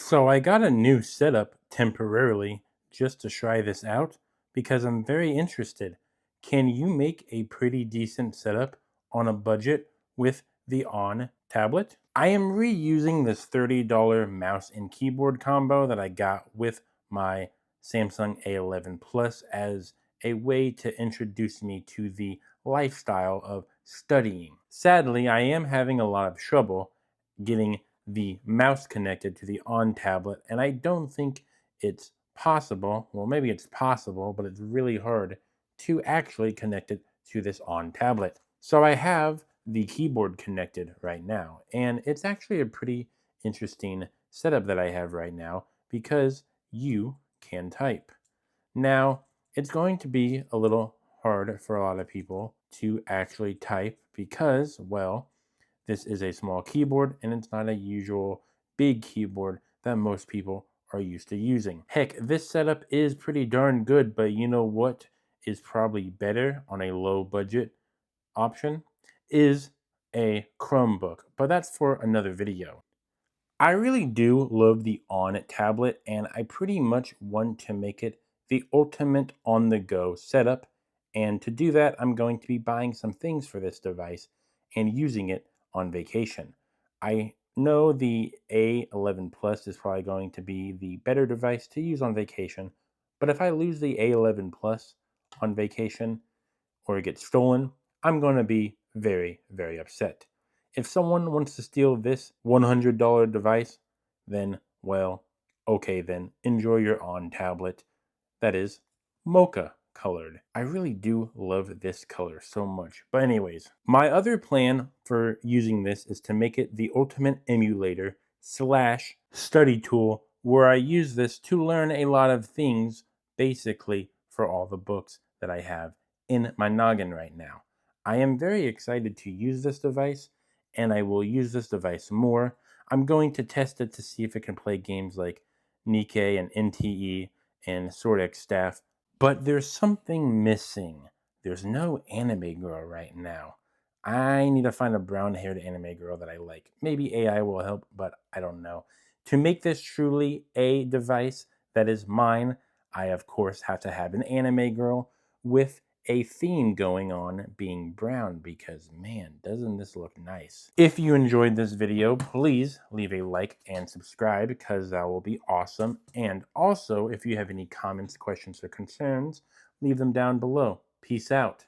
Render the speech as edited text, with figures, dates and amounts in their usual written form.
So I got a new setup temporarily just to try this out because I'm very interested. Can you make a pretty decent setup on a budget with the On tablet? I am reusing this $30 mouse and keyboard combo that I got with my Samsung A11 Plus as a way to introduce me to the lifestyle of studying. Sadly, I am having a lot of trouble getting the mouse connected to the On tablet, and I don't think it's possible. Well, maybe it's possible, but it's really hard to actually connect it to this On tablet. So I have the keyboard connected right now, and it's actually a pretty interesting setup that I have right now because you can type. Now, it's going to be a little hard for a lot of people to actually type because, well, this is a small keyboard and it's not a usual big keyboard that most people are used to using. Heck, this setup is pretty darn good, but you know what is probably better on a low budget option is a Chromebook, but that's for another video. I really do love the On tablet, and I pretty much want to make it the ultimate on the go setup. And to do that, I'm going to be buying some things for this device and using it on vacation. I know the A11 Plus is probably going to be the better device to use on vacation, but if I lose the A11 Plus on vacation, or it gets stolen, I'm going to be very, very upset. If someone wants to steal this $100 device, then, well, okay, then enjoy your On tablet that is mocha colored. I really do love this color so much. But anyways, my other plan for using this is to make it the ultimate emulator slash study tool where I use this to learn a lot of things basically for all the books that I have in my noggin right now. I am very excited to use this device and I will use this device more. I'm going to test it to see if it can play games like Nikkei and NTE and Sword X Staff, but there's something missing. There's no anime girl right now. I need to find a brown haired anime girl that I like. Maybe AI will help, but I don't know. To make this truly a device that is mine, I of course have to have an anime girl with a theme going on being brown because man, doesn't this look nice. If you enjoyed this video, please leave a like and subscribe because that will be awesome. And also, if you have any comments, questions, or concerns, leave them down below. Peace out.